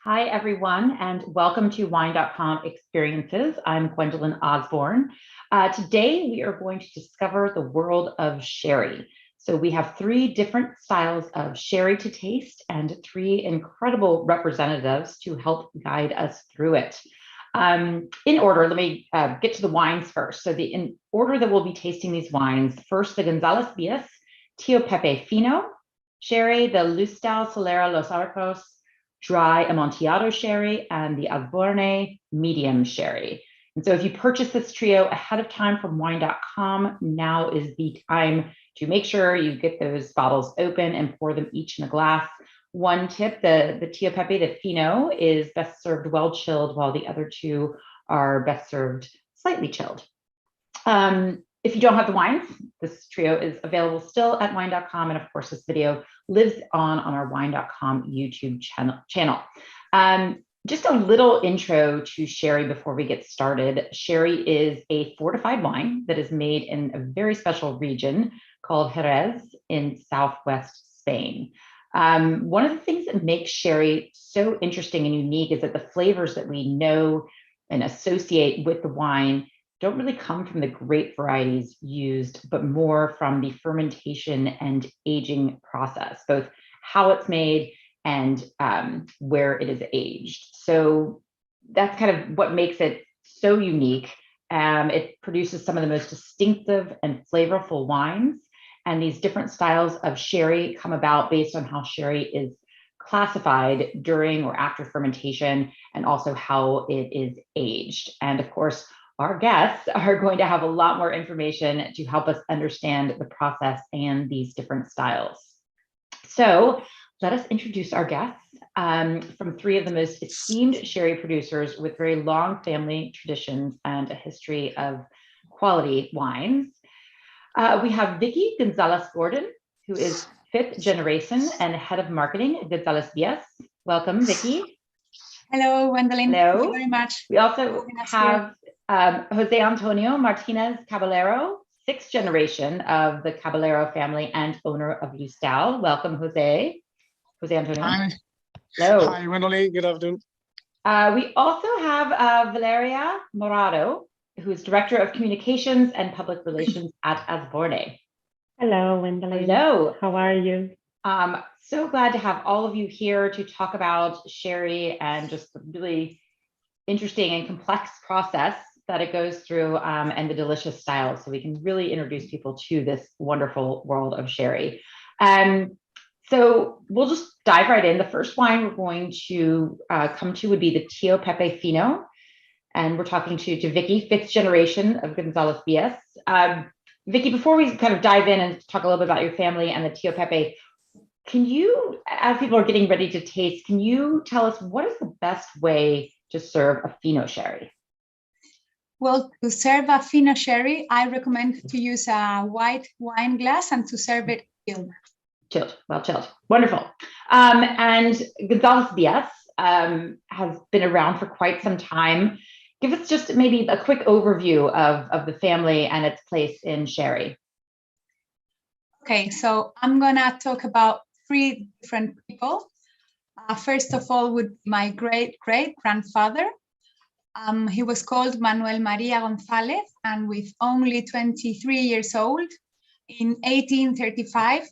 Hi, everyone, and welcome to Wine.com Experiences. I'm Gwendolyn Osborne. Today, we are going to discover the world of sherry. So we have three different styles of sherry to taste and three incredible representatives to help guide us through it. In order, let me get to the wines first. So in order that we'll be tasting these wines, first the Gonzalez Bias, Teo Pepe Fino sherry, the Lustau Solera Los Arcos dry Amontillado sherry, and the Asborney medium sherry. And so if you purchase this trio ahead of time from Wine.com, now is the time to make sure you get those bottles open and pour them each in a glass. One tip, the Teo Pepe, the Fino, is best served well chilled, while the other two are best served slightly chilled. If you don't have the wines, this trio is available still at Wine.com. And of course, this video lives on our Wine.com YouTube channel. Just a little intro to sherry before we get started. Sherry is a fortified wine that is made in a very special region called Jerez in southwest Spain. One of the things that makes sherry so interesting and unique is that the flavors that we know and associate with the wine don't really come from the grape varieties used, but more from the fermentation and aging process, both how it's made and where it is aged. So that's kind of what makes it so unique. It produces some of the most distinctive and flavorful wines. And these different styles of sherry come about based on how sherry is classified during or after fermentation, and also how it is aged. And of course, our guests are going to have a lot more information to help us understand the process and these different styles. So let us introduce our guests from three of the most esteemed sherry producers with very long family traditions and a history of quality wines. We have Vicky Gonzalez-Gordon, who is fifth generation and head of marketing at Gonzalez Bias. Welcome, Vicky. Hello, Gwendolyn. Hello. Thank you very much. We also have Jose Antonio Martinez Caballero, sixth generation of the Caballero family and owner of Lustau. Welcome, Jose. Jose Antonio. Hi. Hello. Hi, Gwendolyn. Good afternoon. We also have Valeria Morado, who is Director of Communications and Public Relations at Asborney. Hello, Gwendolyn. Hello. How are you? So glad to have all of you here to talk about sherry and just the really interesting and complex process that it goes through, and the delicious styles, so we can really introduce people to this wonderful world of sherry. So we'll just dive right in. The first wine we're going to come to would be the Teo Pepe Fino, and we're talking to Vicky, fifth generation of Gonzalez Bias. Vicky, before we kind of dive in and talk a little bit about your family and the Teo Pepe, can you, as people are getting ready to taste, can you tell us what is the best way to serve a Fino sherry? Well, to serve a Fino sherry, I recommend to use a white wine glass and to serve it chilled. Chilled, well chilled. Wonderful. And Gonzalez Bias has been around for quite some time. Give us just maybe a quick overview of the family and its place in sherry. Okay, so I'm gonna talk about three different people. First of all would be my great-great-grandfather. He was called Manuel Maria González, and with only 23 years old, in 1835,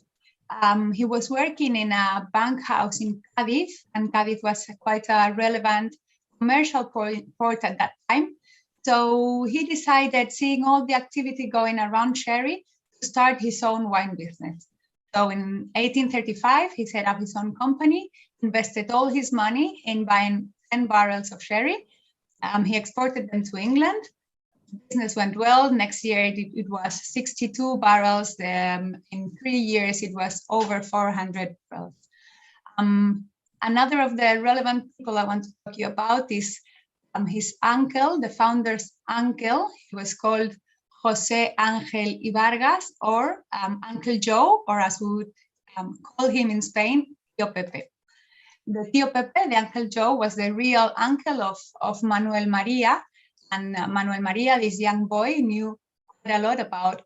he was working in a bank house in Cádiz, and Cádiz was quite a relevant commercial port at that time. So he decided, seeing all the activity going around sherry, to start his own wine business. So in 1835, he set up his own company, invested all his money in buying 10 barrels of sherry. He exported them to England. Business went well. Next year, it was 62 barrels. In 3 years, it was over 400 barrels. Another of the relevant people I want to talk to you about is his uncle, the founder's uncle. He was called Jose Ángel y Vargas, or Uncle Joe, or as we would call him in Spain, Teo Pepe. The Teo Pepe, the Uncle Joe, was the real uncle of Manuel Maria. And Manuel Maria, this young boy, knew quite a lot about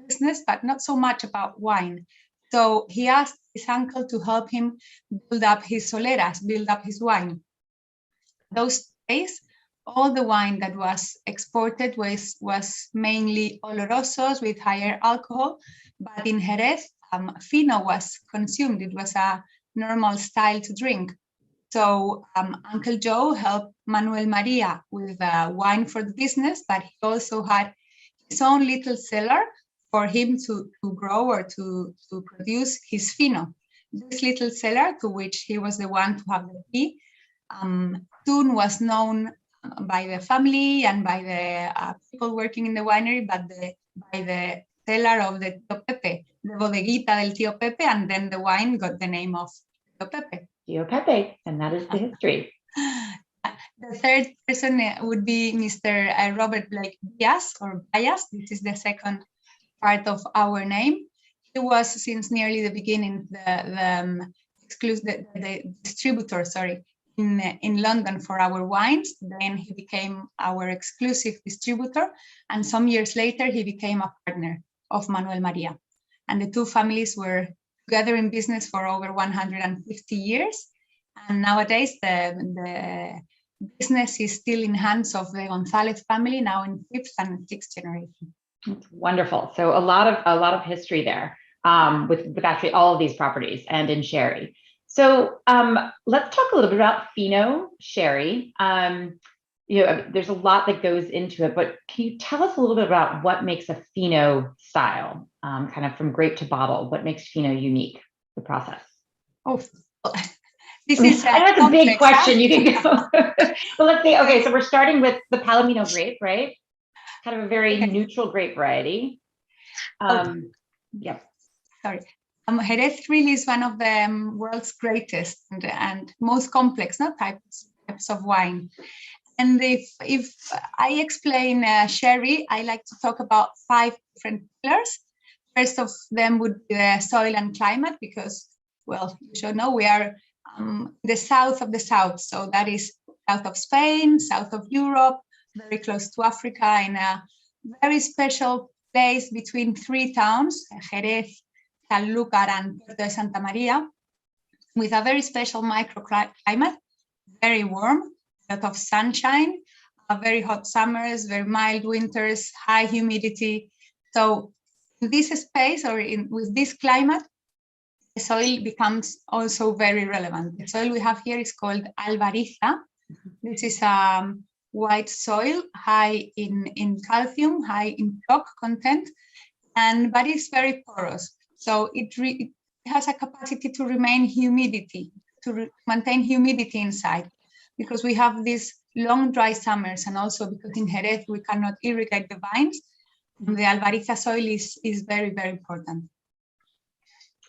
business, but not so much about wine. So he asked his uncle to help him build up his soleras, build up his wine. Those days, all the wine that was exported was mainly olorosos with higher alcohol, but in Jerez, Fino was consumed. It was a normal style to drink. So Uncle Joe helped Manuel Maria with wine for the business, but he also had his own little cellar for him to grow or to produce his Fino. This little cellar, to which he was the one to have the key, soon was known by the family and by the people working in the winery, but by the cellar of the Teo Pepe, the bodeguita del Teo Pepe, and then the wine got the name of Teo Pepe. Teo Pepe, and that is the history. The third person would be Mr. Robert Blake Diaz, or Bias. This is the second part of our name. He was, since nearly the beginning, the distributor, in London for our wines. Then he became our exclusive distributor, and some years later he became a partner of Manuel Maria. And the two families were together in business for over 150 years. And nowadays the business is still in hands of the Gonzalez family, now in 5th and 6th generation. That's wonderful. So a lot of history there with actually all of these properties and in sherry. So let's talk a little bit about Fino Sherry. There's a lot that goes into it, but can you tell us a little bit about what makes a Fino style, kind of from grape to bottle? What makes Fino unique, the process? Oh, this is that's a big question. You can go. Well, let's see. Okay, so we're starting with the Palomino grape, right? Kind of a very neutral grape variety. Yep. Sorry. Jerez really is one of the world's greatest and most complex types of wine. And if I explain sherry, I like to talk about 5 different pillars. First of them would be the soil and climate, because, well, you should know we are the south of the south. So that is south of Spain, south of Europe, very close to Africa, in a very special place between 3 towns, Jerez, Sanlúcar, and Puerto de Santa Maria, with a very special microclimate, very warm, a lot of sunshine, very hot summers, very mild winters, high humidity. So in this space, or with this climate, the soil becomes also very relevant. The soil we have here is called albariza. This is white soil, high in calcium, high in chalk content, but it's very porous. So it has a capacity to remain humidity, to maintain humidity inside, because we have these long dry summers, and also because in Jerez we cannot irrigate the vines. The albariza soil is very, very important.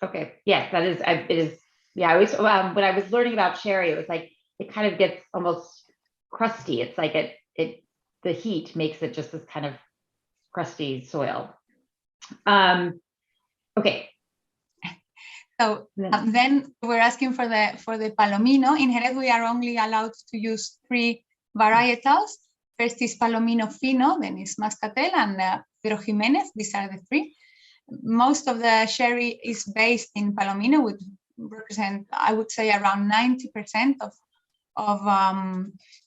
Okay. Yes, that is. It is. Yeah. I always, when I was learning about sherry, it was like it kind of gets almost crusty. It's like the heat makes it just this kind of crusty soil. Okay. So then we're asking for the Palomino. In Jerez, we are only allowed to use 3 varietals. First is Palomino Fino, then is Muscatel, and Pedro Jimenez. These are the 3. Most of the sherry is based in Palomino, which represent, I would say, around 90% of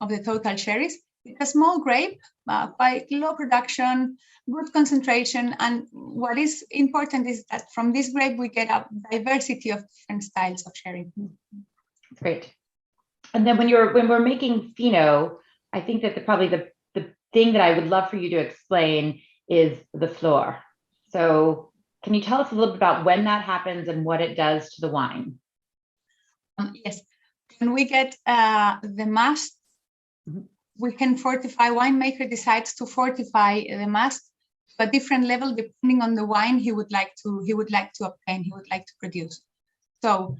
the total sherries. It's a small grape, quite low production, good concentration, and what is important is that from this grape we get a diversity of different styles of sherry. Great. And then when we're making Fino, I think that probably the thing that I would love for you to explain is the flor. So can you tell us a little bit about when that happens and what it does to the wine? Yes. When we get the mast, we can fortify. Winemaker decides to fortify the mast to a different level depending on the wine he would like to obtain, he would like to produce. So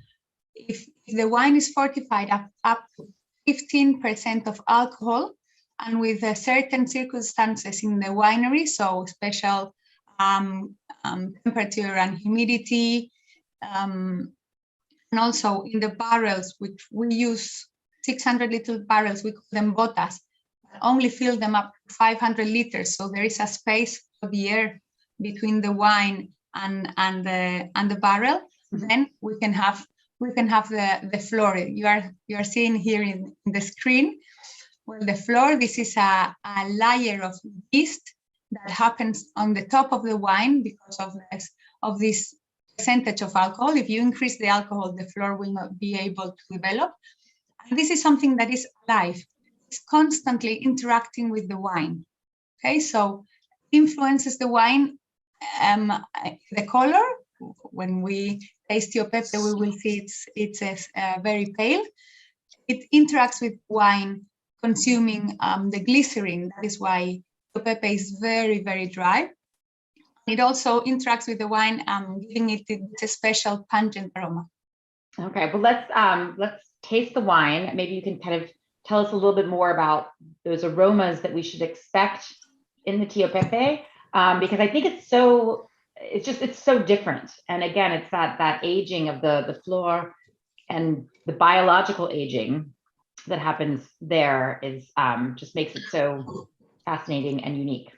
if the wine is fortified up to 15% of alcohol, and with certain circumstances in the winery, so special temperature and humidity, and also in the barrels, which we use 600 little barrels, we call them botas, only fill them up to 500 liters. So there is a space for the air between the wine and the barrel. Then we can have the floor. You are seeing here in the screen. Well, the floor, this is a layer of yeast that happens on the top of the wine because of this percentage of alcohol. If you increase the alcohol, the floor will not be able to develop. And this is something that is alive. It's constantly interacting with the wine. Okay, so influences the wine, the color. When we taste Teo Pepe, we will see it's very pale. It interacts with wine, consuming the glycerin. That is why Teo Pepe is very, very dry. It also interacts with the wine, giving it a special pungent aroma. Okay, well, let's taste the wine. Maybe you can kind of tell us a little bit more about those aromas that we should expect in the Teo Pepe, because I think it's so different. And again, it's that aging of the floor and the biological aging that happens there is just makes it so fascinating and unique.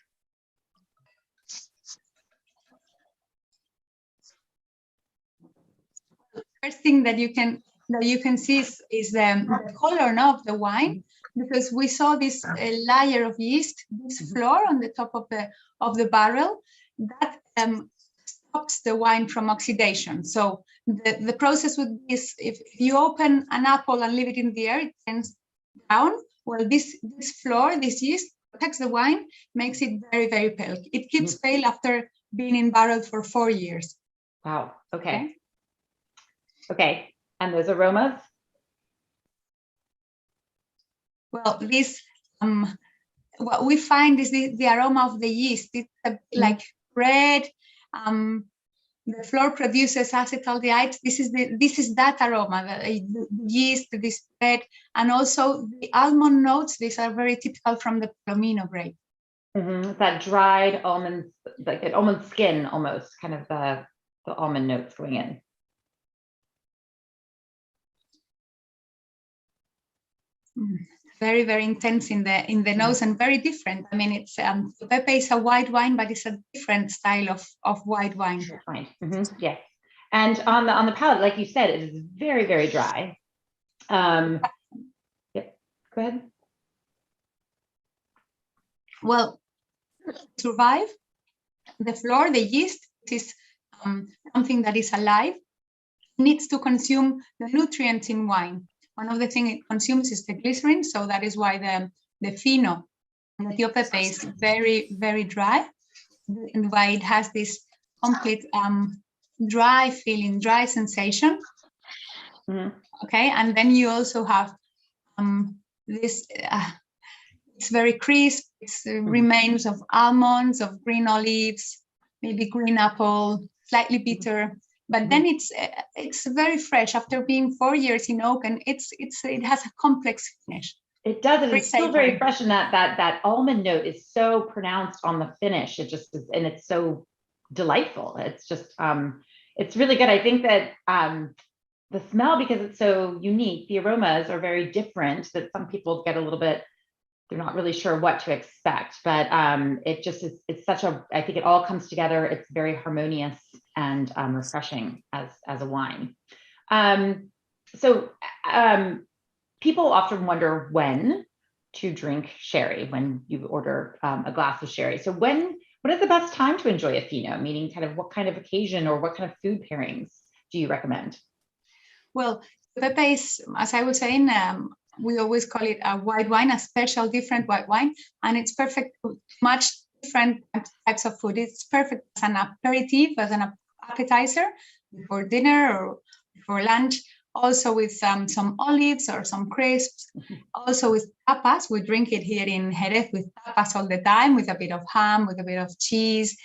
First thing that you can see is the color of the wine, because we saw this layer of yeast, this floor on the top of the barrel that stops the wine from oxidation. So the process would be if you open an apple and leave it in the air, it turns down. Well, this floor, this yeast protects the wine, makes it very, very pale. It keeps pale after being in barrel for 4 years. Wow. Okay. Okay. And those aromas? Well, this what we find is the aroma of the yeast. It's like bread. The floor produces acetaldehydes. This is that aroma, the yeast, this bread, and also the almond notes. These are very typical from the Palomino grape. That dried almonds, like an almond skin almost, kind of the almond notes going in. Very, very intense in the nose and very different. I mean, it's Pepe is a white wine, but it's a different style of white wine. Yes, and on the palate, like you said, it is very, very dry. Yep. Go ahead. Well, survive the floor, the yeast is something that is alive, needs to consume the nutrients in wine. One of the things it consumes is the glycerin, so that is why the Fino, the Teo Pepe, is very, very dry, and why it has this complete dry feeling, dry sensation. Okay, and then you also have this. It's very crisp. It's remains of almonds, of green olives, maybe green apple, slightly bitter. But then it's very fresh after being 4 years in oak, and it has a complex finish. It does, and it's still very fresh, and that almond note is so pronounced on the finish. It just is, and it's so delightful. It's just it's really good. I think that the smell, because it's so unique, the aromas are very different. That some people get a little bit, they're not really sure what to expect, but it just is, it's such a, I think it all comes together. It's very harmonious and refreshing as a wine. So people often wonder when to drink sherry, when you order a glass of sherry. So what is the best time to enjoy a Fino? Meaning kind of what kind of occasion or what kind of food pairings do you recommend? Well, Pepe is, as I was saying, we always call it a white wine, a special, different white wine, and it's perfect to much different types of food. It's perfect as an aperitif, as an appetizer before dinner or before lunch. Also with some olives or some crisps. Also with tapas, we drink it here in Jerez with tapas all the time, with a bit of ham, with a bit of cheese,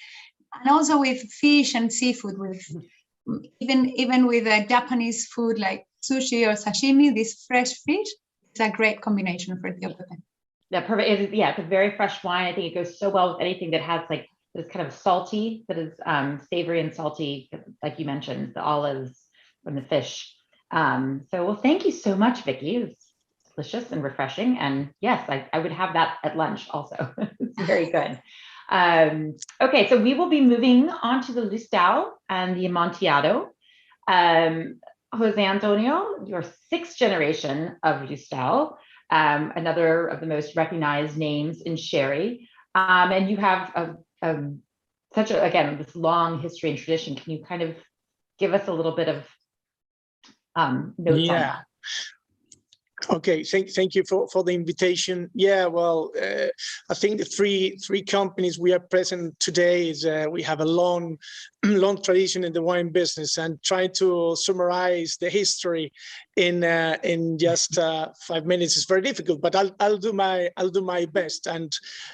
and also with fish and seafood. With even with Japanese food like sushi or sashimi, this fresh fish. It's a great combination for Teo Pepe. Yeah, perfect. It's a very fresh wine. I think it goes so well with anything that has like this kind of salty, that is savory and salty, like you mentioned, the olives from the fish. Well, thank you so much, Vicky. It was delicious and refreshing. And yes, I would have that at lunch also. It's very good. Okay, so we will be moving on to the Lustau and the Amontillado. Jose Antonio, your sixth generation of Lustau, another of the most recognized names in sherry. And you have again, this long history and tradition. Can you kind of give us a little bit of notes on that? Okay, thank you for the invitation. Yeah, well, I think the three companies we are present today is we have a long tradition in the wine business, and trying to summarize the history in just 5 minutes is very difficult. But I'll do my best. And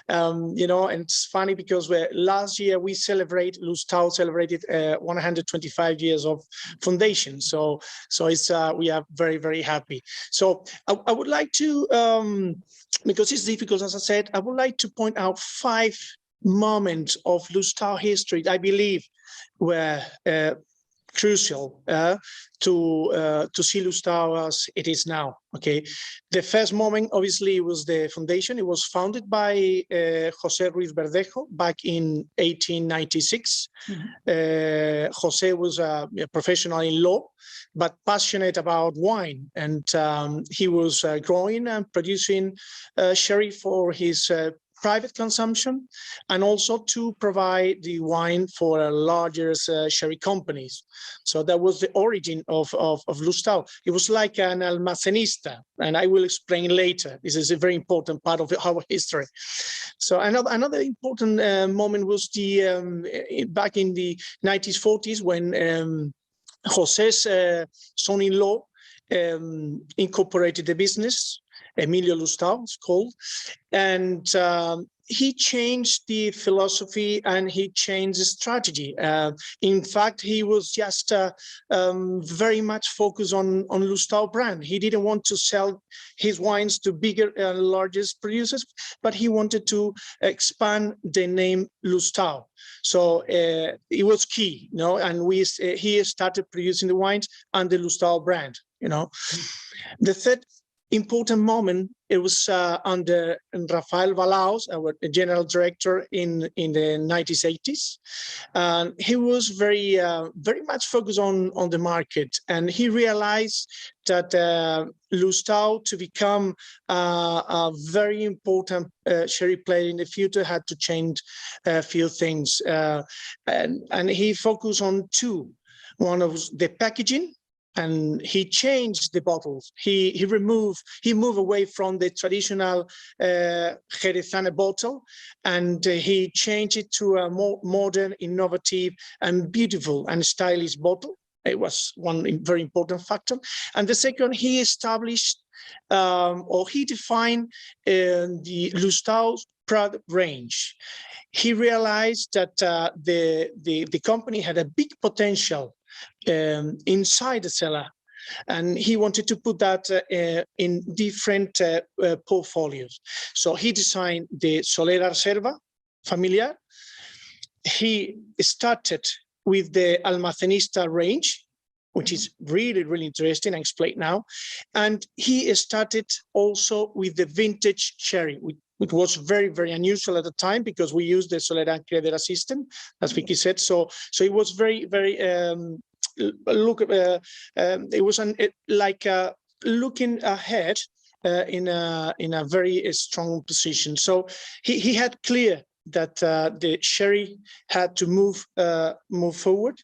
and it's funny because last year Lustau celebrated 125 years of foundation. So it's we are very happy. So I would like to, because it's difficult, as I said, I would like to point out 5 moments of Lustau history I believe were crucial to see Lustau as it is now. Okay, the first moment obviously was the foundation. It was founded by Jose Ruiz Verdejo back in 1896. Jose was a professional in law, but passionate about wine, and he was growing and producing sherry for his private consumption, and also to provide the wine for larger sherry companies. So that was the origin of Lustau. It was like an almacenista, and I will explain later. This is a very important part of our history. So another important moment was back in the 1940s when Jose's son-in-law incorporated the business. Emilio Lustau, it's called, and he changed the philosophy and he changed the strategy. In fact, he was just very much focused on Lustau brand. He didn't want to sell his wines to bigger and largest producers, but he wanted to expand the name Lustau. So it was key, and he started producing the wines under Lustau brand. The third important moment, it was under Rafael Valaos, our general director in the 1980s. And he was very much focused on the market, and he realized that Lustau, to become a very important sherry player in the future, had to change a few things, and he focused on 2. One was the packaging, and he changed the bottles. He moved away from the traditional Jerezana bottle, and he changed it to a more modern, innovative, and beautiful and stylish bottle. It was one very important factor. And the second, he established or he defined the Lustau's product range. He realized that the company had a big potential inside the cellar, and he wanted to put that in different portfolios. So he designed the Solera Reserva Familiar. He started with the Almacenista range, which is really interesting. I explain now. And he started also with the vintage sherry, which was very unusual at the time because we used the Solera Credera system, as Vicky said. So it was very it was like looking ahead in a very strong position. So he had clear that the sherry had to move forward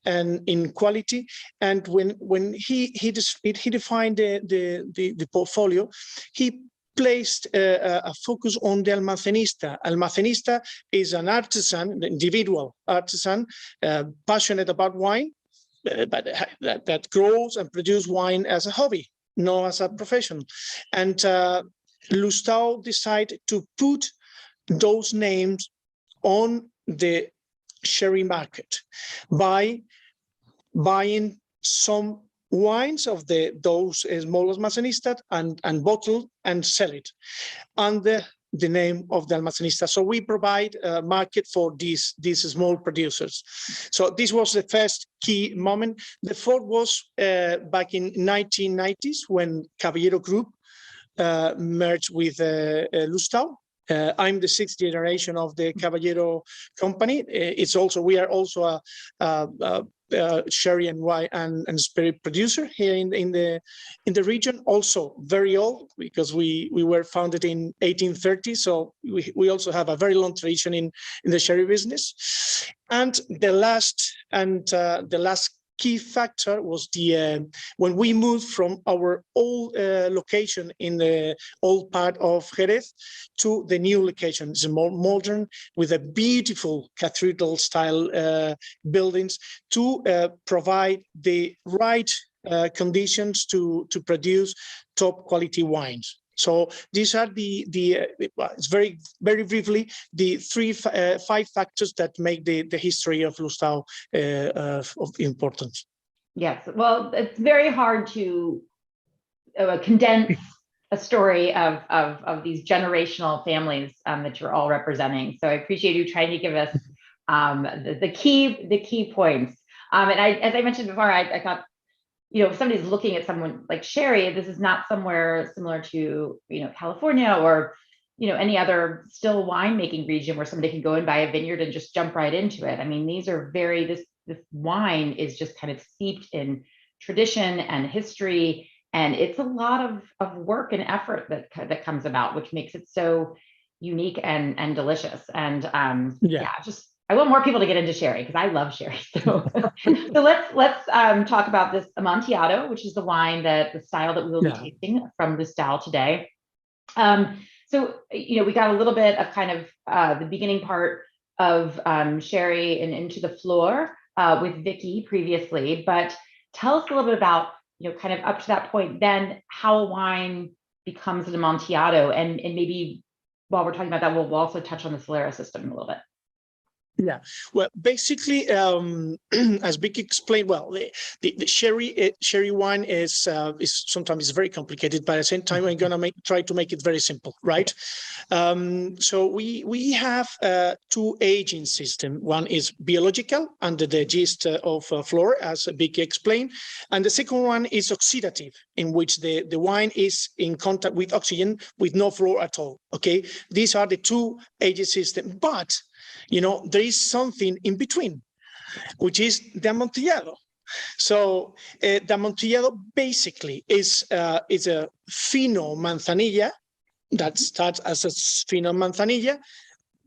and in quality. And when he defined the portfolio, he placed a focus on the almacenista. Almacenista is an artisan, an individual artisan, passionate about wine, but that grows and produces wine as a hobby, not as a profession. And Lustau decided to put those names on the sherry market by buying some wines of those small almacenistas and bottle and sell it under the name of the almacenista. So we provide a market for these small producers. So this was the first key moment. The fourth was back in 1990s when Caballero Group merged with Lustau. I'm the sixth generation of the Caballero company. We are also a sherry and wine and spirit producer here in the region. Also very old, because we were founded in 1830. So we also have a very long tradition in the sherry business. And the last key factor was when we moved from our old location in the old part of Jerez to the new location. It's more modern, with a beautiful cathedral style buildings to provide the right conditions to produce top quality wines. So these are it's very briefly the five factors that make the history of Lustau of importance. Yes, well, it's very hard to condense a story of these generational families that you're all representing. So I appreciate you trying to give us the key points. And as I mentioned before, I thought, if somebody's looking at someone like sherry, this is not somewhere similar to, California or, any other still winemaking region where somebody can go and buy a vineyard and just jump right into it. I mean, these are this wine is just kind of steeped in tradition and history, and it's a lot of work and effort that comes about, which makes it so unique and delicious. And I want more people to get into sherry, because I love sherry. So let's talk about this Amontillado, which is the wine the style that we will be tasting from Lustau today. So we got a little bit of kind of the beginning part of sherry and into the floor with Vicky previously, but tell us a little bit about kind of up to that point, then how a wine becomes an Amontillado, and maybe while we're talking about that, we'll also touch on the Solera system a little bit. Yeah, well, basically, as Vicky explained, well, the sherry wine is sometimes very complicated, but at the same time, I'm gonna try to make it very simple, right? So we have two aging systems. One is biological, under the gist of flora, as Vicky explained, and the second one is oxidative, in which the wine is in contact with oxygen with no flora at all. Okay, these are the two aging systems, but there is something in between, which is the Amontillado. So the Amontillado basically is a Fino Manzanilla that starts as a Fino Manzanilla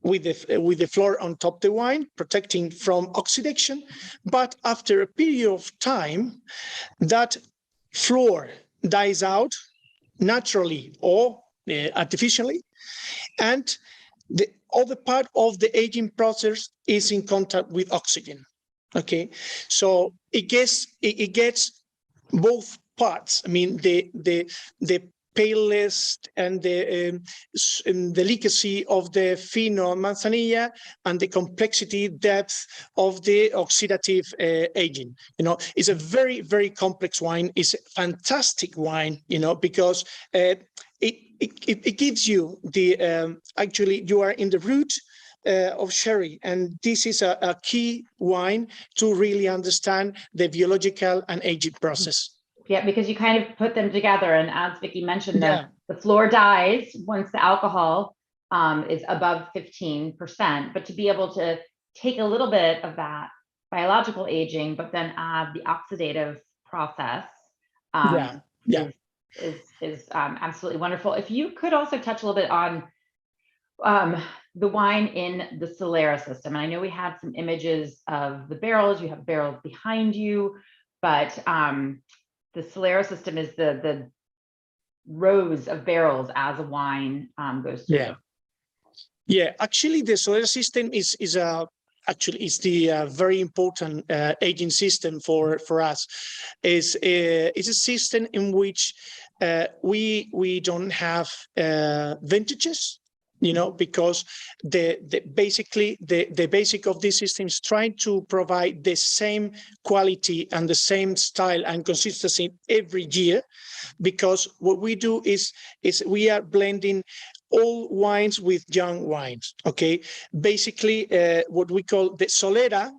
with the flor on top of the wine, protecting from oxidation. But after a period of time, that flor dies out naturally or artificially, and the other part of the aging process is in contact with oxygen. Okay, so it gets both parts. I mean, the palest and the delicacy of the Fino Manzanilla, and the complexity depth of the oxidative aging. It's a very, very complex wine. It's a fantastic wine, because it gives you actually you are in the root of sherry, and this is a key wine to really understand the biological and aging process. Yeah, because you kind of put them together, and as Vicky mentioned, the flor dies once the alcohol is above 15%, but to be able to take a little bit of that biological aging, but then add the oxidative process is absolutely wonderful. If you could also touch a little bit on the wine in the Solera system. And I know we had some images of the barrels. You have barrels behind you, but the Solera system is the rows of barrels as a wine goes through. Yeah. Actually, the Solera system is the very important aging system for us. It's a system in which we don't have vintages, because basically the basic of this system is trying to provide the same quality and the same style and consistency every year, because what we do is we are blending old wines with young wines. Okay, basically what we call the Solera,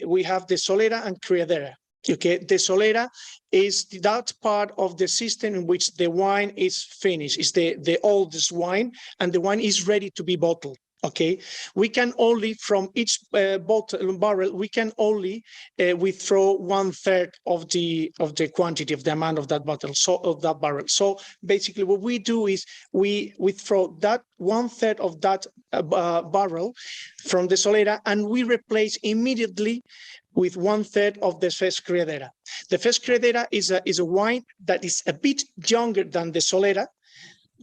we have the Solera and Criadera. Okay, the Solera is that part of the system in which the wine is finished. It's the oldest wine, and the wine is ready to be bottled. Okay, we can only from each barrel we can only withdraw 1/3 of the quantity of the amount of that bottle, so of that barrel. So basically, what we do is we withdraw that 1/3 of that barrel from the Solera, and we replace immediately with 1/3 of the Fes Criadera. The Fes Criadera is a wine that is a bit younger than the Solera,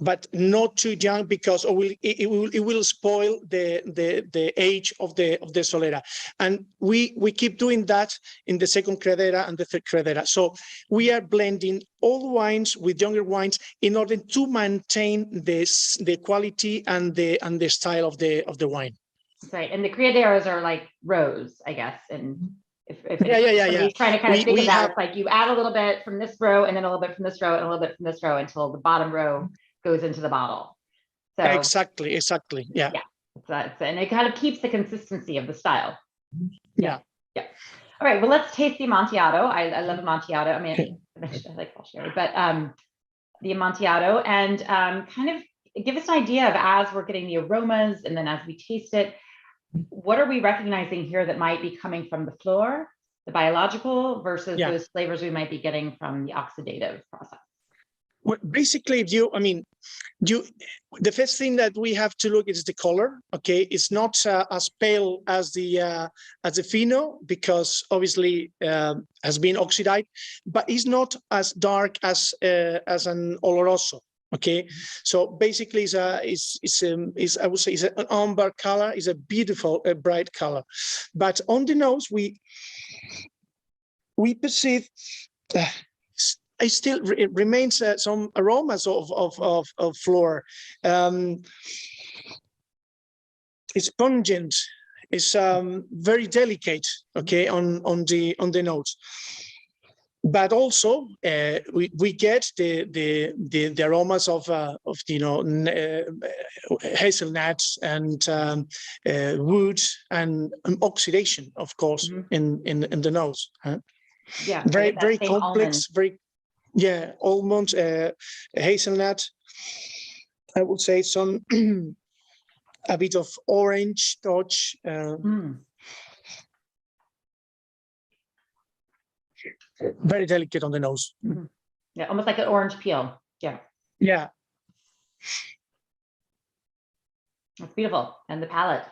but not too young, because it will spoil the age of the Solera. And we keep doing that in the second Criadera and the third Criadera. So we are blending old wines with younger wines in order to maintain the quality and the style of the wine. Right, and the criaderos are like rows, I guess. And if somebody's trying to kind of think of that, it's like you add a little bit from this row, and then a little bit from this row, and a little bit from this row, until the bottom row goes into the bottle. So exactly, yeah. And it kind of keeps the consistency of the style. Yeah. All right, well, let's taste the Amontillado. I love Amontillado. I mean, I like all sherry, but the Amontillado, and kind of give us an idea of, as we're getting the aromas and then as we taste it, what are we recognizing here that might be coming from the flor, the biological, versus those flavors we might be getting from the oxidative process? Well, basically, the first thing that we have to look is the color. Okay, it's not as pale as the Fino, because obviously has been oxidized, but it's not as dark as an Oloroso. Okay, so basically, I would say it's an amber color. It's a beautiful, bright color, but on the nose we perceive. It still remains some aromas of flor. It's pungent. It's very delicate. Okay, on the notes. But also we get the aromas of hazelnuts and wood and oxidation, of course, in the nose. Yeah, very complex. Almond. Almond, hazelnut. I would say some a bit of orange touch. Very delicate on the nose. Yeah, almost like an orange peel. Yeah. That's beautiful. And the palate.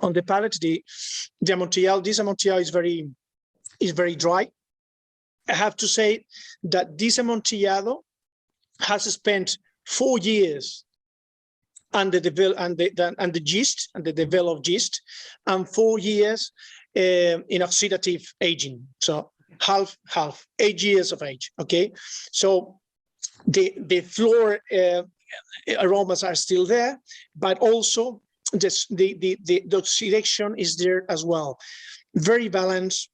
On the palate, this Amontillado is very dry. I have to say that this Amontillado has spent 4 years under the yeast, and the developed yeast, and 4 years in oxidative aging. So half, 8 years of age. Okay, so the flor aromas are still there, but also the oxidation is there as well. Very balanced,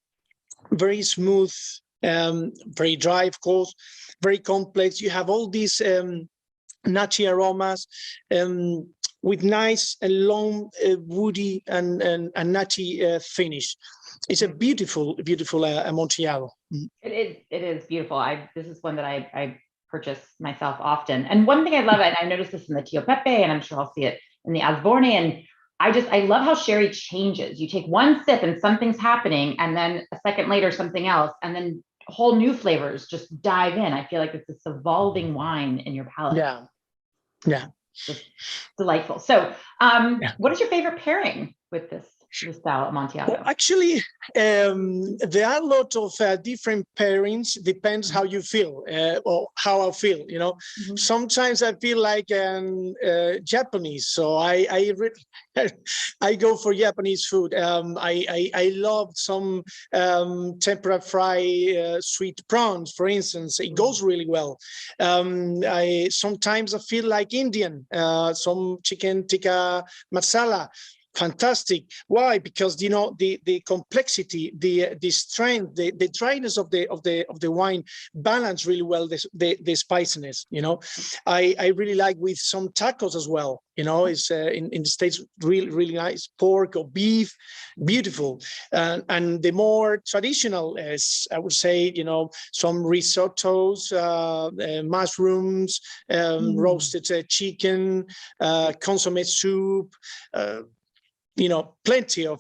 very smooth, very dry, of course, very complex. You have all these nutty aromas with nice and long woody and nutty finish. It's a beautiful Amontillado. It is beautiful. This is one that I purchase myself often. And one thing I love, and I noticed this in the Teo Pepe, and I'm sure I'll see it in the Asborney, and I love how sherry changes. You take one sip and something's happening, and then a second later something else, and then whole new flavors just dive in. I feel like it's this evolving wine in your palate. Yeah. Just delightful. So what is your favorite pairing with this style Amontillado? Well, actually, there are a lot of different pairings. Depends how you feel or how I feel. Sometimes I feel like Japanese, so I go for Japanese food. I love some tempura fry sweet prawns, for instance. It goes really well. Sometimes I feel like Indian, some chicken tikka masala. Fantastic. Why? Because the complexity, the strength, the dryness of the wine balance really well the spiciness. I really like with some tacos as well. It's in the States really nice, pork or beef, beautiful. And the more traditional, as I would say, some risottos, mushrooms, roasted chicken, consomme soup. Plenty of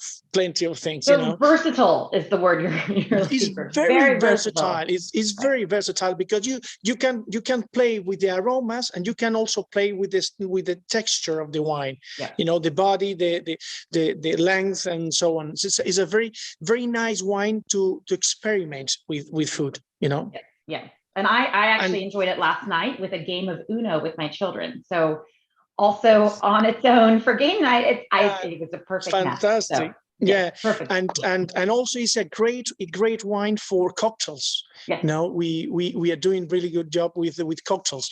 things. So versatile is the word you're looking It's for. very versatile. It's very versatile because you can play with the aromas, and you can also play with the texture of the wine. Yeah. The body, the length, and so on. It's a very, very nice wine to experiment with food. Yeah. And I actually enjoyed it last night with a game of Uno with my children. So also on its own for game night, it was a perfect fantastic. Match. So, yeah, perfect. And also it's a great wine for cocktails. Yes. We are doing really good job with cocktails.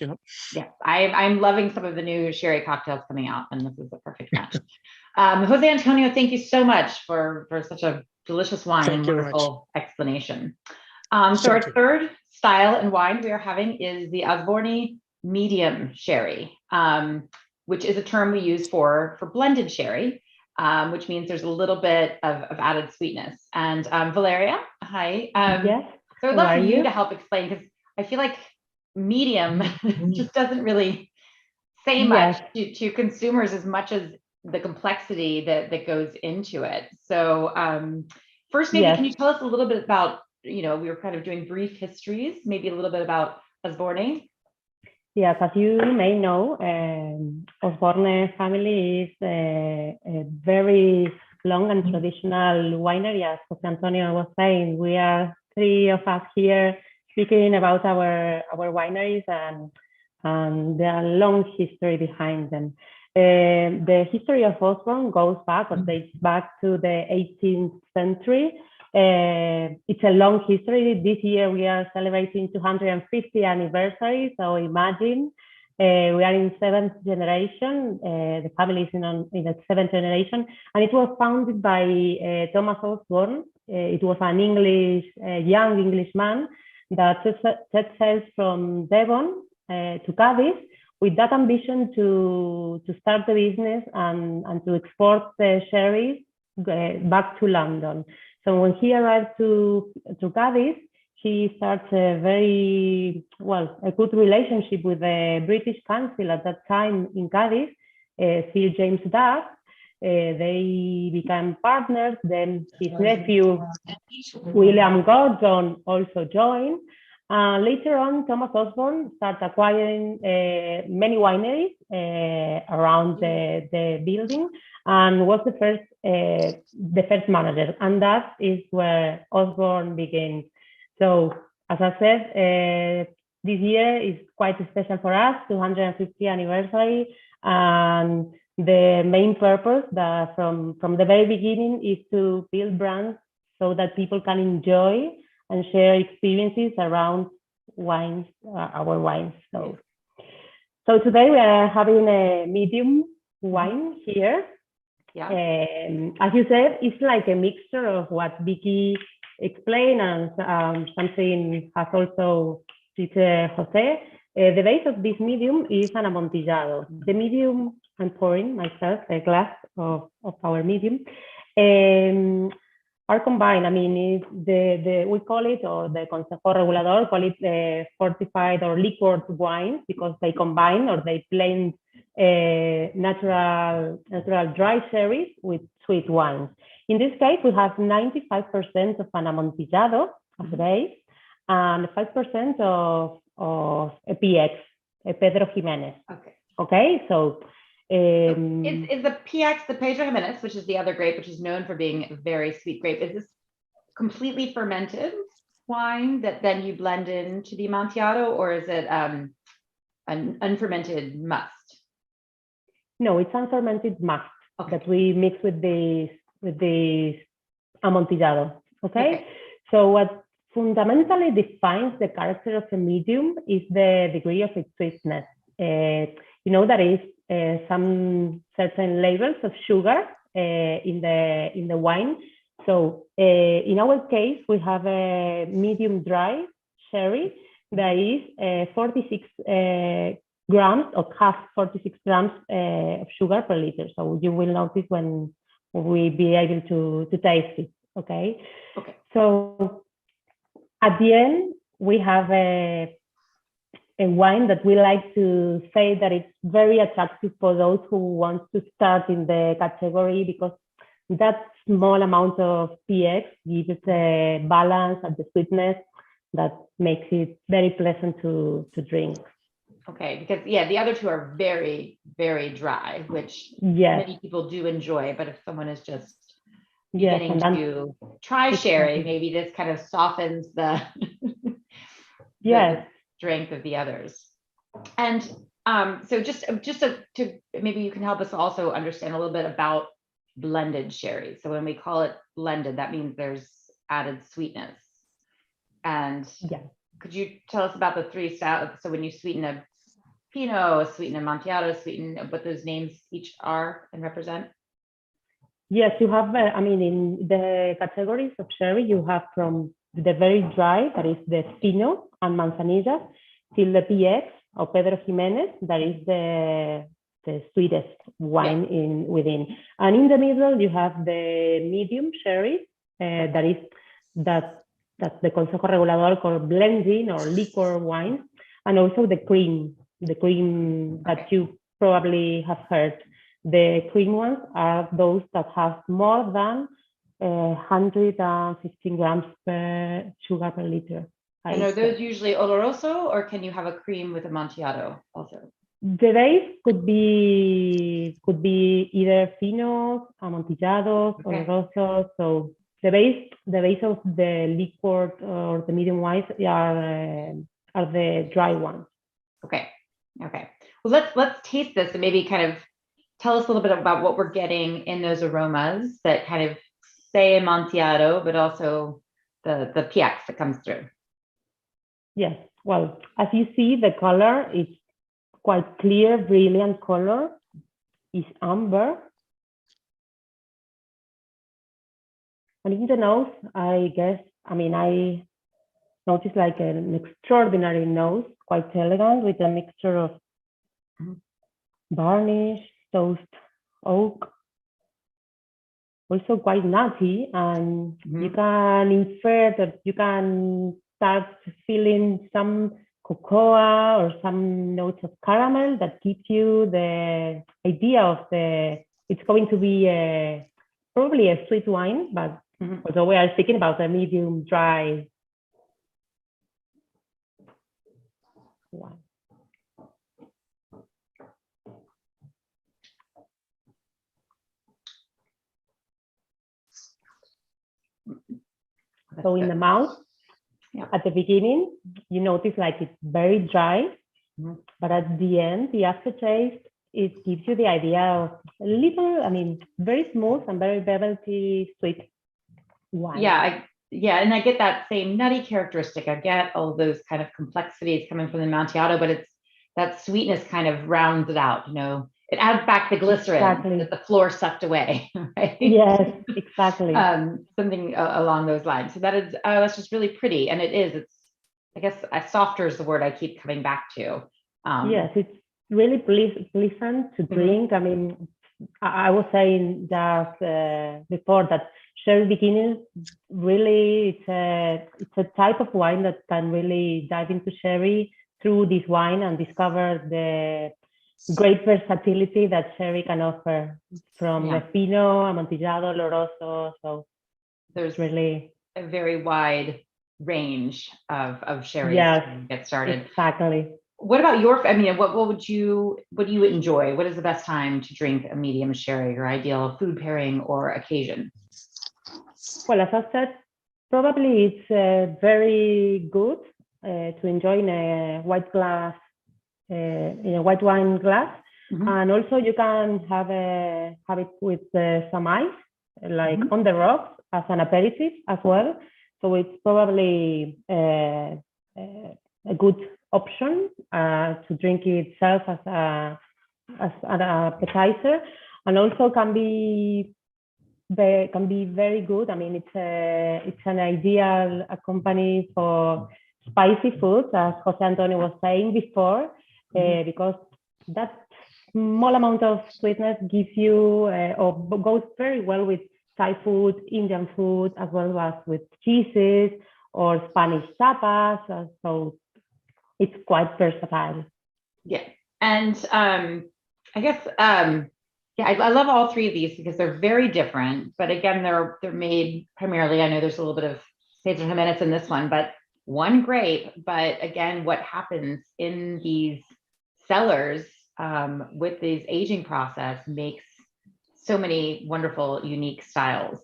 Yes, I'm loving some of the new sherry cocktails coming out, and this is a perfect match. Jose Antonio, thank you so much for such a delicious wine and wonderful explanation. So our third style and wine we are having is the Asborney medium sherry, which is a term we use for blended sherry, which means there's a little bit of added sweetness. And Valeria, hi. Yes. So I'd love for you to help explain, because I feel like medium just doesn't really say much to consumers as much as the complexity that goes into it. So first, maybe can you tell us a little bit about, we were kind of doing brief histories, maybe a little bit about Asborney? Yes, as you may know, Asborney family is a very long and traditional winery. As Jose Antonio was saying, we are three of us here speaking about our wineries, and there are long history behind them. The history of Asborney goes back or dates back to the 18th century. It's a long history. This year we are celebrating 250th anniversary. So imagine we are in 7th generation. The family is in the 7th generation, and it was founded by Thomas Asborney. It was an young Englishman that set sail from Devon to Cadiz with that ambition to start the business and to export the sherries back to London. So when he arrived to Cadiz, he starts a good relationship with the British Council at that time in Cadiz, Sir James Duff. They became partners. Then his nephew, William Gordon, also joined. Later on, Thomas Asborney started acquiring many wineries around the building, and was the first manager, and that is where Asborney begins. So, as I said, this year is quite special for us, 250th anniversary, and the main purpose from the very beginning is to build brands so that people can enjoy and share experiences around wines, our wines. So today we are having a medium wine here. Yeah. As you said, it's like a mixture of what Vicky explained and something has also said Jose. The base of this medium is an amontillado. The medium, I'm pouring myself a glass of our medium. Are combined. I mean, we call it, or the Consejo Regulador call it fortified or liquored wines, because they combine or they blend natural dry sherries with sweet wines. In this case, we have 95% of an amontillado as the base, and 5% of a PX, a Pedro Jimenez. Okay, so is the PX, the Pedro Jimenez, which is the other grape, which is known for being a very sweet grape, is this completely fermented wine that then you blend into the Amontillado, or is it an unfermented must? No, it's unfermented must that we mix with this Amontillado. Okay, so what fundamentally defines the character of a medium is the degree of its sweetness. There is some certain levels of sugar in the wine. So in our case, we have a medium dry sherry that is 46 grams or half 46 grams of sugar per liter. So you will notice when we be able to taste it. Okay. So at the end, we have a wine that we like to say that it's very attractive for those who want to start in the category, because that small amount of pH gives it a balance and the sweetness that makes it very pleasant to drink. Okay, because the other two are very, very dry, which many people do enjoy. But if someone is just beginning to try sherry, maybe this kind of softens the the strength of the others. And so just to maybe you can help us also understand a little bit about blended sherry. So when we call it blended, that means there's added sweetness. And could you tell us about the three styles? So when you sweeten a Fino, sweeten Amontillado, sweeten what those names each are and represent? Yes, you have, I mean, in the categories of sherry, you have from the very dry, that is the Fino and Manzanilla, till the PX or Pedro Jimenez, that is the sweetest wine within. And in the middle, you have the medium sherry, that's the Consejo Regulador called blending or liquor wine, and also the cream that you probably have heard. The cream ones are those that have more than 115 grams per sugar per liter. And are those usually oloroso, or can you have a cream with Amontillado also? The base could be either Finos, Amontillados, olorosos. So the base of the liquor or the medium wines are the dry ones. Okay. Well, let's taste this and maybe kind of tell us a little bit about what we're getting in those aromas that kind of say Amontillado, but also the PX that comes through. Yes. Well, as you see, the color is quite clear, brilliant color. Is amber. And in the nose, I noticed like an extraordinary nose, quite elegant, with a mixture of varnish, toast, oak, also quite nutty, and you can infer that you can start feeling some cocoa or some notes of caramel that gives you the idea of it's going to be probably a sweet wine, but although we are speaking about a medium dry wine. So in the mouth, at the beginning, you notice like it's very dry, but at the end, the aftertaste, it gives you the idea of a little, very smooth and very velvety sweet wine. And I get that same nutty characteristic. I get all those kind of complexities coming from the Amontillado, but it's that sweetness kind of rounds it out, It adds back the glycerin that the floor sucked away, right? Yes, exactly. Something along those lines. So that's just really pretty. And it's, I guess, softer is the word I keep coming back to. Yes, it's really pleasant to drink. I was saying just before that sherry beginners, really, it's a type of wine that can really dive into sherry through this wine and discover the great versatility that sherry can offer, from the Fino, Amontillado, Oloroso. So there's really a very wide range of sherry to get started. Exactly. What about what do you enjoy? What is the best time to drink a medium sherry, your ideal food pairing or occasion? Well, as I said, probably it's very good to enjoy in a white glass, in a white wine glass, and also you can have it with some ice, like on the rocks, as an aperitif as well. So it's probably a good option to drink itself as an appetizer, and also can be can be very good. I mean, it's an ideal company for spicy foods, as Jose Antonio was saying before, because that small amount of sweetness gives you or goes very well with Thai food, Indian food, as well as with cheeses or Spanish tapas. So it's quite versatile. Yeah, and I guess I love all three of these because they're very different. But again, they're made primarily. I know there's a little bit of Cesar Jimenez in this one, but one grape. But again, what happens in these cellars with this aging process makes so many wonderful, unique styles.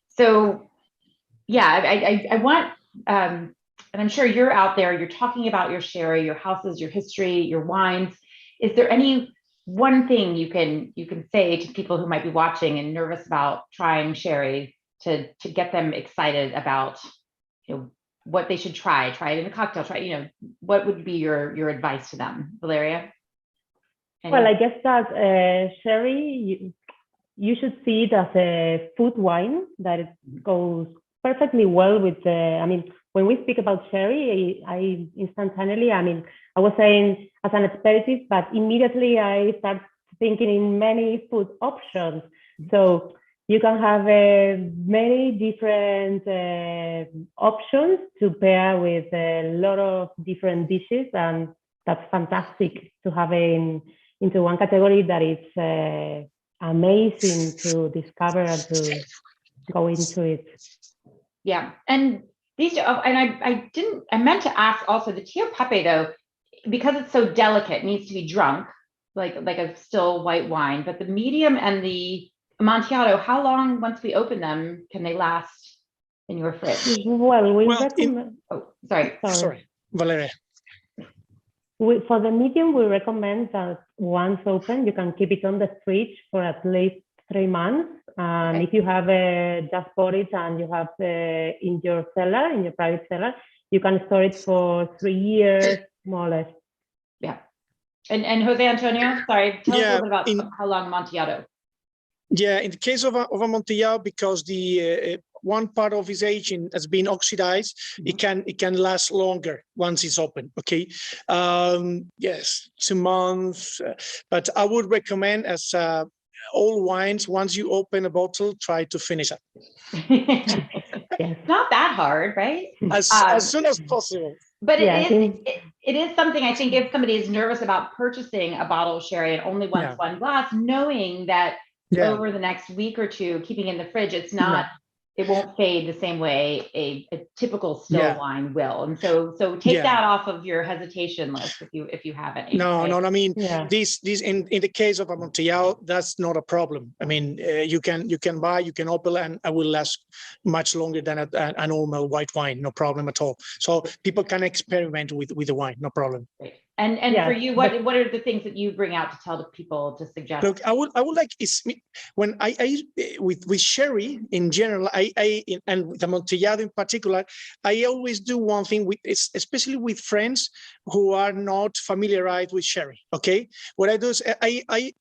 So yeah, I want, and I'm sure you're out there, you're talking about your sherry, your houses, your history, your wines. Is there any one thing you can say to people who might be watching and nervous about trying sherry to get them excited about, what they should try it in a cocktail, what would be your advice to them, Valeria? Well, I guess that sherry, you should see it as a food wine that it goes perfectly well with I mean, when we speak about sherry, I instantaneously, I mean, I was saying as an aperitif, but immediately I start thinking in many food options. So you can have many different options to pair with a lot of different dishes, and that's fantastic to have into one category that is amazing to discover and to go into it. Yeah, and these, and I meant to ask also the Teo Pepe though, because it's so delicate, needs to be drunk like a still white wine. But the medium and the Amontillado, how long once we open them can they last in your fridge? Well, we recommend. Sorry, Valeria. For the medium, we recommend that once open, you can keep it on the fridge for at least 3 months. And if you have just bought it and you have in your cellar, in your private cellar, you can store it for 3 years, more or less. Yeah. And Jose Antonio, sorry, tell us a little bit about how long Amontillado. Yeah, in the case of Amontillado, because the one part of his aging has been oxidized, it can last longer once it's open. Okay, yes, 2 months, but I would recommend as all wines, once you open a bottle, try to finish it. It's not that hard, right? As soon as possible. But it is something, I think, if somebody is nervous about purchasing a bottle of sherry and only wants one glass, knowing that over the next week or two, keeping in the fridge, it's not, it won't fade the same way a typical still wine will. And so take that off of your hesitation list if you have any. No, I mean, this in the case of Amontillado, that's not a problem. I mean, you can buy, you can open, and it will last much longer than a normal white wine, no problem at all. So people can experiment with the wine, no problem. Great. And for you, what are the things that you bring out to tell the people to suggest? Look, I would like when I with sherry in general, and with Amontillado in particular, I always do one thing especially with friends who are not familiarized with sherry. Okay, what I do is I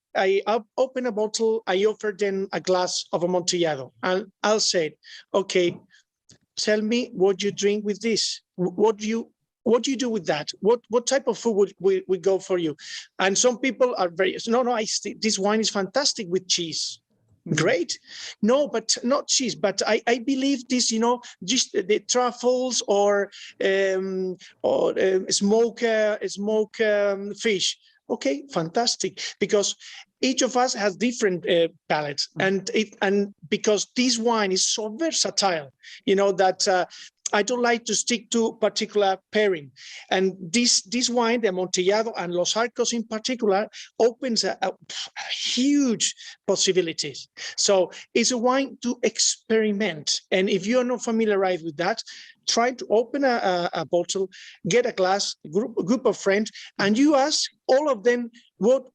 open a bottle, I offer them a glass of Amontillado, and I'll say, okay, tell me what you drink with this. What do you do with that? What type of food would go for you? And some people are this wine is fantastic with cheese. Great. No, but not cheese. But I believe this, just the truffles or smoke fish. Okay, fantastic. Because each of us has different palates, and because this wine is so versatile, that I don't like to stick to particular pairing. And this wine, the Amontillado and Los Arcos in particular, opens a huge possibilities. So it's a wine to experiment. And if you're not familiarized with that, try to open a bottle, get a glass, group of friends, and you ask all of them what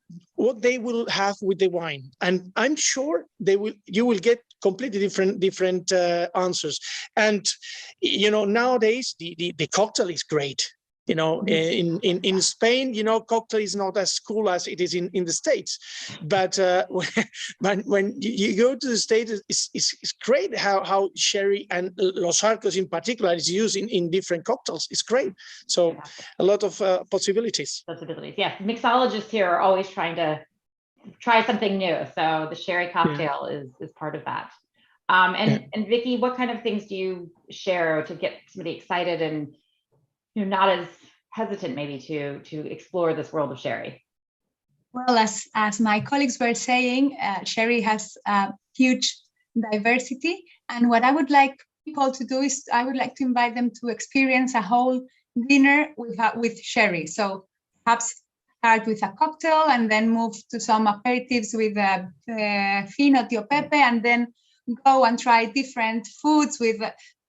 they will have with the wine. And I'm sure you will get completely different answers. And nowadays the cocktail is great. You know, in Spain, you know, cocktail is not as cool as it is in the States. But when you go to the States, it's great how sherry and Los Arcos in particular is used in different cocktails. It's great. So a lot of possibilities. Possibilities, yes. Mixologists here are always trying to try something new. So the sherry cocktail is part of that. And Vicky, what kind of things do you share to get somebody excited and not as hesitant maybe to explore this world of sherry? Well, as my colleagues were saying, sherry has huge diversity. And what I would like people to do is I would like to invite them to experience a whole dinner with sherry. So perhaps start with a cocktail and then move to some aperitifs with Fino, Teo Pepe, and then go and try different foods with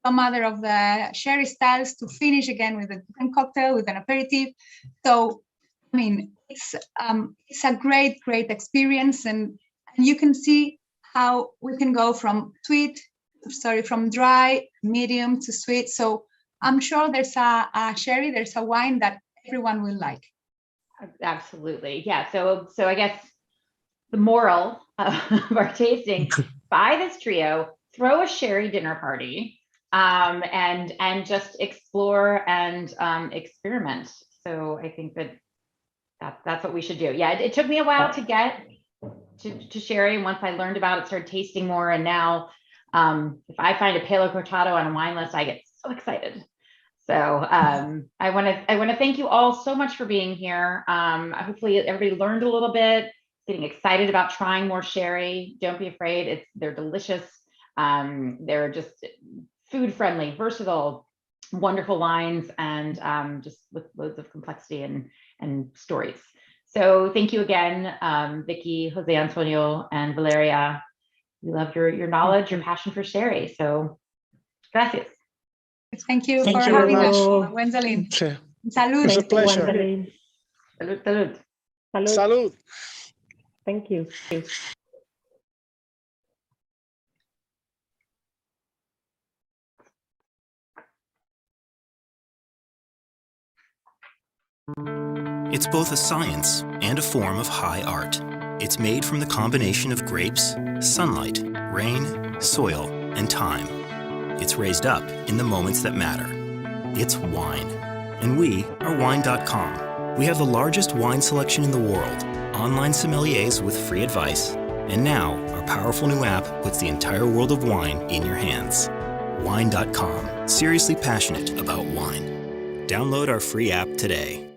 some other of the sherry styles to finish again with a different cocktail, with an aperitif. So, I mean, it's a great experience, and you can see how we can go from dry, medium to sweet. So I'm sure there's a sherry, there's a wine that everyone will like. Absolutely, yeah. So I guess the moral of our tasting: buy this trio, throw a sherry dinner party. And just explore and experiment. So I think that's what we should do. Yeah, it took me a while to get to sherry. Once I learned about it, started tasting more, and now if I find a Palo Cortado on a wine list, I get so excited. So I want to thank you all so much for being here. Hopefully everybody learned a little bit, getting excited about trying more sherry. Don't be afraid; they're delicious. They're just food friendly, versatile, wonderful wines, and just with loads of complexity and stories. So thank you again, Vicky, Jose Antonio, and Valeria. We love your knowledge, your passion for sherry. So gracias. Thank you Thank for you having very us, much. Gwendolyn. It Salud. was a pleasure. Gwendolyn. Salud, salud. Salud. Salud. Thank you. It's both a science and a form of high art. It's made from the combination of grapes, sunlight, rain, soil, and time. It's raised up in the moments that matter. It's wine. And we are Wine.com. We have the largest wine selection in the world, online sommeliers with free advice, and now our powerful new app puts the entire world of wine in your hands. Wine.com. Seriously passionate about wine. Download our free app today.